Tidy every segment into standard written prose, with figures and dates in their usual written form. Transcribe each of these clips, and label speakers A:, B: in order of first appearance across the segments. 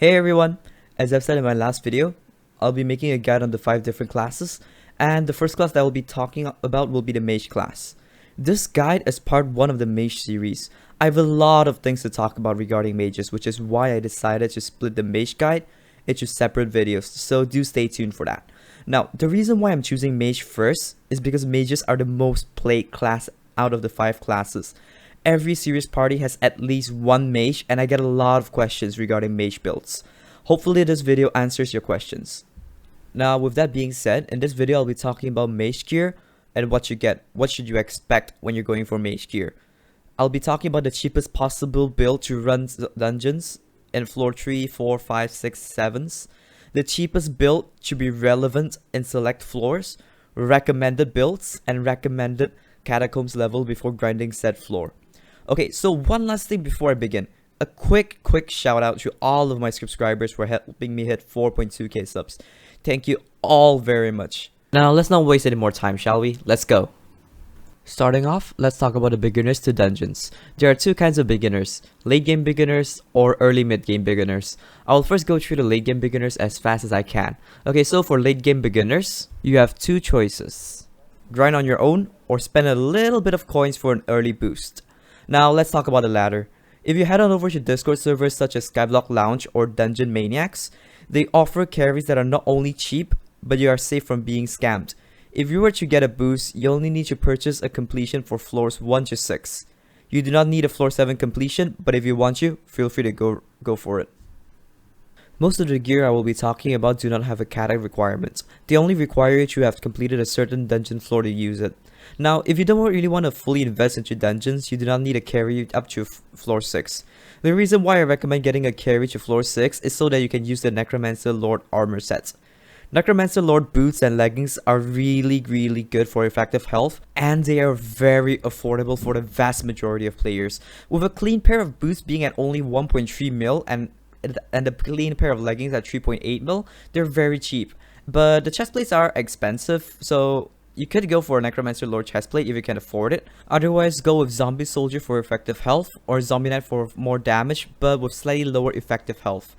A: Hey everyone, as I've said in my last video, I'll be making a guide on the 5 different classes, and the first class that I'll be talking about will be the Mage class. This guide is part 1 of the Mage series. I have a lot of things to talk about regarding mages, which is why I decided to split the Mage guide into separate videos, so do stay tuned for that. Now, the reason why I'm choosing Mage first is because mages are the most played class out of the 5 classes. Every serious party has at least one mage, and I get a lot of questions regarding mage builds. Hopefully this video answers your questions. Now with that being said, in this video I'll be talking about mage gear and what should you expect when you're going for mage gear. I'll be talking about the cheapest possible build to run dungeons in floor 3, 4, 5, 6, 7s. The cheapest build should be relevant in select floors, recommended builds, and recommended catacombs level before grinding said floor. Okay, so one last thing before I begin. A quick shout out to all of my subscribers for helping me hit 4.2k subs. Thank you all very much. Now let's not waste any more time, shall we? Let's go. Starting off, let's talk about the beginners to dungeons. There are 2 kinds of beginners, late game beginners or early mid game beginners. I will first go through the late game beginners as fast as I can. Okay, so for late game beginners, you have 2 choices. Grind on your own or spend a little bit of coins for an early boost. Now let's talk about the latter. If you head on over to Discord servers such as Skyblock Lounge or Dungeon Maniacs, they offer carries that are not only cheap, but you are safe from being scammed. If you were to get a boost, you only need to purchase a completion for floors 1 to 6. You do not need a floor 7 completion, but if you want to, feel free to go for it. Most of the gear I will be talking about do not have a Cata requirement. They only require you to have completed a certain dungeon floor to use it. Now, if you don't really want to fully invest into dungeons, you do not need a carry up to floor 6. The reason why I recommend getting a carry to floor 6 is so that you can use the Necromancer Lord armor set. Necromancer Lord boots and leggings are really good for effective health, and they are very affordable for the vast majority of players. With a clean pair of boots being at only 1.3 mil and a clean pair of leggings at 3.8 mil, they're very cheap. But the chestplates are expensive, so you could go for a Necromancer Lord chestplate if you can afford it. Otherwise, go with Zombie Soldier for effective health or Zombie Knight for more damage but with slightly lower effective health.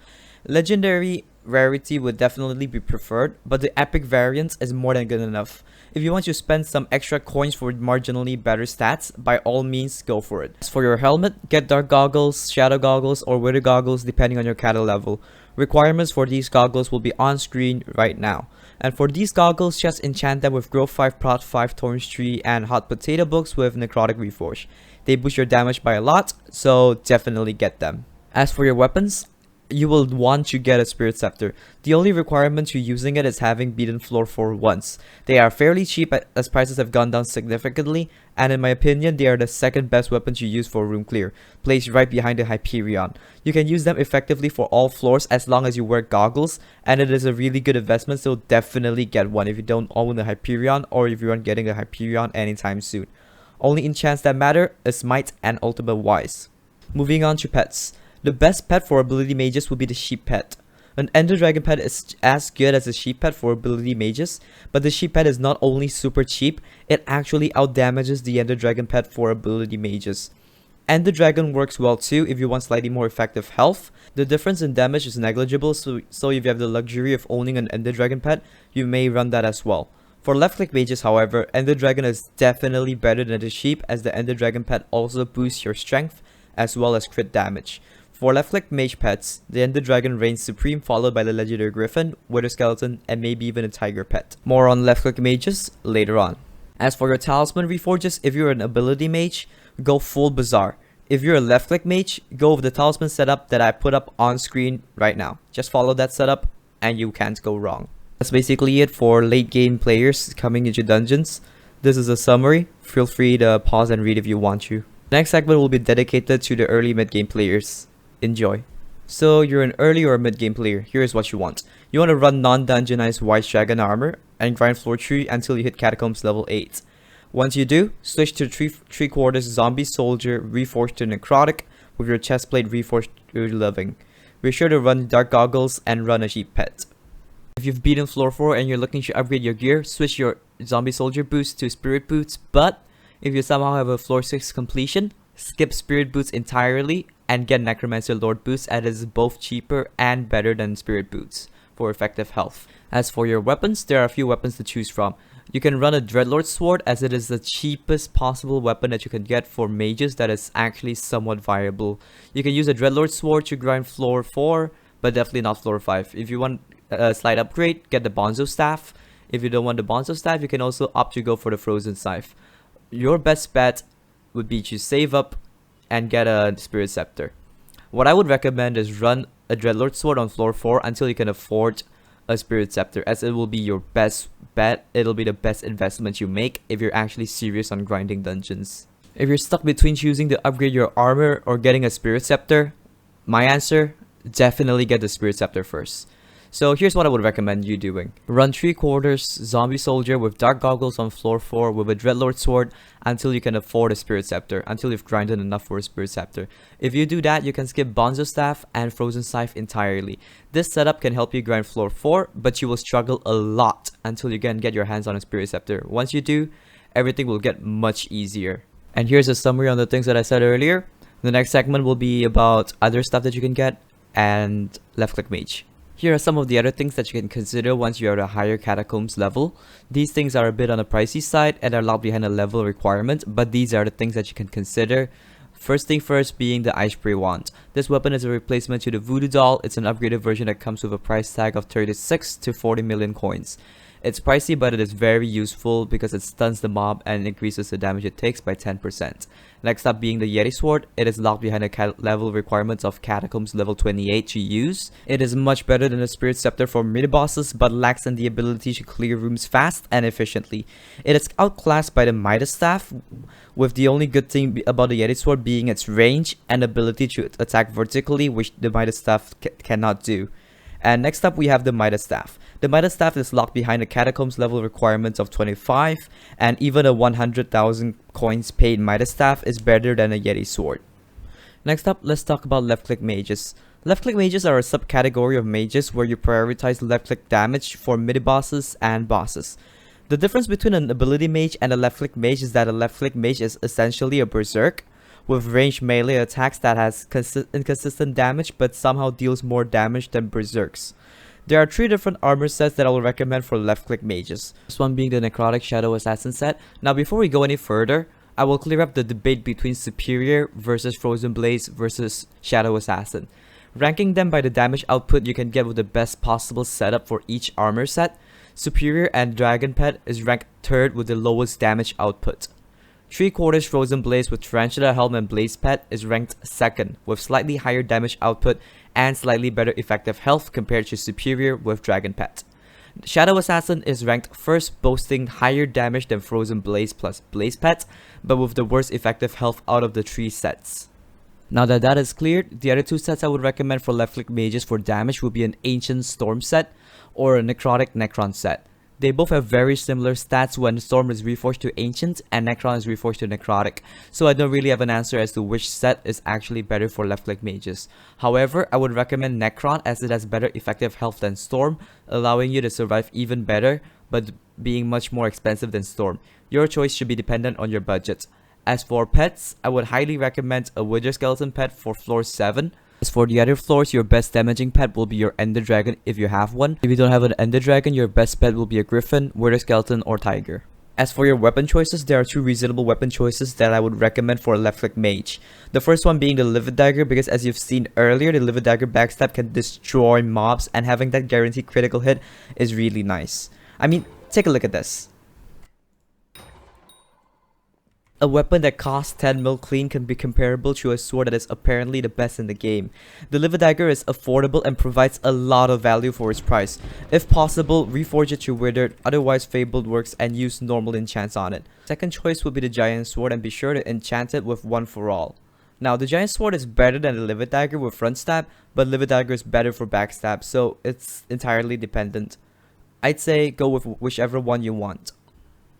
A: Legendary rarity would definitely be preferred, but the epic variant is more than good enough. If you want to spend some extra coins for marginally better stats, by all means go for it. As for your helmet, get dark goggles, shadow goggles, or widow goggles depending on your Cata level. Requirements for these goggles will be on screen right now. And for these goggles, just enchant them with Growth 5, Prot 5, Thorns Tree, and Hot Potato books with Necrotic Reforge. They boost your damage by a lot, so definitely get them. As for your weapons, you will want to get a Spirit Scepter. The only requirement to using it is having beaten floor 4 once. They are fairly cheap as prices have gone down significantly, and in my opinion they are the second best weapon to use for room clear, placed right behind the Hyperion. You can use them effectively for all floors as long as you wear goggles, and it is a really good investment, so definitely get one if you don't own a Hyperion or if you aren't getting a Hyperion anytime soon. Only enchants that matter is Might and Ultimate Wise. Moving on to pets. The best pet for ability mages would be the sheep pet. An Ender Dragon pet is as good as a sheep pet for ability mages, but the sheep pet is not only super cheap, it actually outdamages the Ender Dragon pet for ability mages. Ender Dragon works well too if you want slightly more effective health. The difference in damage is negligible, so if you have the luxury of owning an Ender Dragon pet, you may run that as well. For left click mages, however, Ender Dragon is definitely better than the sheep, as the Ender Dragon pet also boosts your strength as well as crit damage. For left-click mage pets, the Ender Dragon reigns supreme, followed by the Legendary Griffin, Wither Skeleton, and maybe even a Tiger pet. More on left-click mages later on. As for your Talisman Reforges, if you're an ability mage, go full Bazaar. If you're a left-click mage, go with the Talisman setup that I put up on screen right now. Just follow that setup and you can't go wrong. That's basically it for late game players coming into dungeons. This is a summary. Feel free to pause and read if you want to. Next segment will be dedicated to the early mid-game players. Enjoy. So you're an early or mid-game player, here's what you want. You want to run non-dungeonized White Dragon armor and grind floor 3 until you hit Catacombs level 8. Once you do, switch to 3/4 Zombie Soldier Reforged to Necrotic with your chestplate Reforged to Living. Be sure to run dark goggles and run a sheep pet. If you've beaten floor 4 and you're looking to upgrade your gear, switch your Zombie Soldier boots to Spirit boots, but if you somehow have a floor 6 completion, skip Spirit boots entirely and get Necromancer Lord boost, as it is both cheaper and better than Spirit boots for effective health. As for your weapons, there are a few weapons to choose from. You can run a Dreadlord Sword, as it is the cheapest possible weapon that you can get for mages that is actually somewhat viable. You can use a Dreadlord Sword to grind floor 4, but definitely not floor 5. If you want a slight upgrade, get the Bonzo Staff. If you don't want the Bonzo Staff, you can also opt to go for the Frozen Scythe. Your best bet would be to save up and get a Spirit Scepter. What I would recommend is run a Dreadlord Sword on floor 4 until you can afford a Spirit Scepter, as it will be your best bet. It'll be the best investment you make if you're actually serious on grinding dungeons. If you're stuck between choosing to upgrade your armor or getting a Spirit Scepter, my answer, definitely get the Spirit Scepter first. So here's what I would recommend you doing. Run 3/4 Zombie Soldier with Dark Goggles on floor 4 with a Dreadlord Sword until you can afford a Spirit Scepter, until you've grinded enough for a Spirit Scepter. If you do that, you can skip Bonzo Staff and Frozen Scythe entirely. This setup can help you grind floor 4, but you will struggle a lot until you can get your hands on a Spirit Scepter. Once you do, everything will get much easier. And here's a summary on the things that I said earlier. The next segment will be about other stuff that you can get and left click mage. Here are some of the other things that you can consider once you're at a higher catacombs level. These things are a bit on the pricey side and are locked behind a level requirement, but these are the things that you can consider. First thing first being the Ice Spray Wand. This weapon is a replacement to the Voodoo Doll. It's an upgraded version that comes with a price tag of 36 to 40 million coins. It's pricey, but it is very useful because it stuns the mob and increases the damage it takes by 10%. Next up being the Yeti Sword. It is locked behind the level requirements of Catacombs level 28 to use. It is much better than the Spirit Scepter for mini-bosses, but lacks in the ability to clear rooms fast and efficiently. It is outclassed by the Midas Staff, with the only good thing about the Yeti Sword being its range and ability to attack vertically, which the Midas Staff cannot do. And next up we have the Midas Staff. The Midas Staff is locked behind the Catacombs level requirements of 25, and even a 100,000 coins paid Midas Staff is better than a Yeti Sword. Next up, let's talk about left click mages. Left click mages are a subcategory of mages where you prioritize left click damage for midi bosses and bosses. The difference between an ability mage and a left click mage is that a left click mage is essentially a berserk, with ranged melee attacks that has inconsistent damage but somehow deals more damage than berserks. There are 3 different armor sets that I will recommend for left click mages. This one being the Necrotic Shadow Assassin set. Now before we go any further, I will clear up the debate between Superior versus Frozen Blaze versus Shadow Assassin. Ranking them by the damage output you can get with the best possible setup for each armor set, Superior and Dragon Pet is ranked 3rd with the lowest damage output. 3/4 Frozen Blaze with Tarantula Helm and Blaze Pet is ranked 2nd with slightly higher damage output and slightly better effective health compared to Superior with Dragon Pet. Shadow Assassin is ranked 1st, boasting higher damage than Frozen Blaze plus Blaze Pet, but with the worst effective health out of the 3 sets. Now that that is cleared, the other 2 sets I would recommend for left click mages for damage would be an Ancient Storm set or a Necrotic Necron set. They both have very similar stats when Storm is reforged to Ancient and Necron is reforged to Necrotic, so I don't really have an answer as to which set is actually better for left click mages. However, I would recommend Necron as it has better effective health than Storm, allowing you to survive even better, but being much more expensive than Storm. Your choice should be dependent on your budget. As for pets, I would highly recommend a Wither Skeleton pet for floor 7. As for the other floors, your best damaging pet will be your Ender Dragon if you have one. If you don't have an Ender Dragon, your best pet will be a Griffin, Wither Skeleton, or Tiger. As for your weapon choices, there are 2 reasonable weapon choices that I would recommend for a left click mage. The first one being the Livid Dagger, because as you've seen earlier, the Livid Dagger backstab can destroy mobs, and having that guaranteed critical hit is really nice. I mean, take a look at this. A weapon that costs 10 mil clean can be comparable to a sword that is apparently the best in the game. The Livid Dagger is affordable and provides a lot of value for its price. If possible, reforge it to Withered, otherwise Fabled works, and use normal enchants on it. Second choice would be the Giant Sword, and be sure to enchant it with One for All. Now, the Giant Sword is better than the Livid Dagger with front stab, but Livid Dagger is better for backstab, so it's entirely dependent. I'd say go with whichever one you want.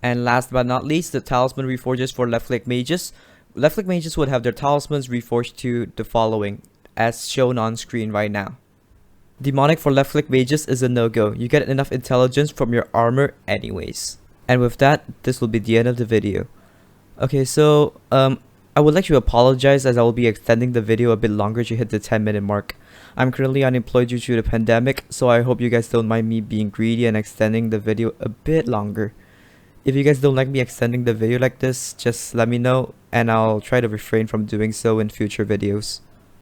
A: And last but not least, the Talisman Reforges for left click mages. Left click mages would have their talismans reforged to the following, as shown on screen right now. Demonic for left click mages is a no-go. You get enough intelligence from your armor anyways. And with that, this will be the end of the video. Okay, so I would like to apologize as I will be extending the video a bit longer to hit the 10-minute mark. I'm currently unemployed due to the pandemic, so I hope you guys don't mind me being greedy and extending the video a bit longer. If you guys don't like me extending the video like this, just let me know and I'll try to refrain from doing so in future videos.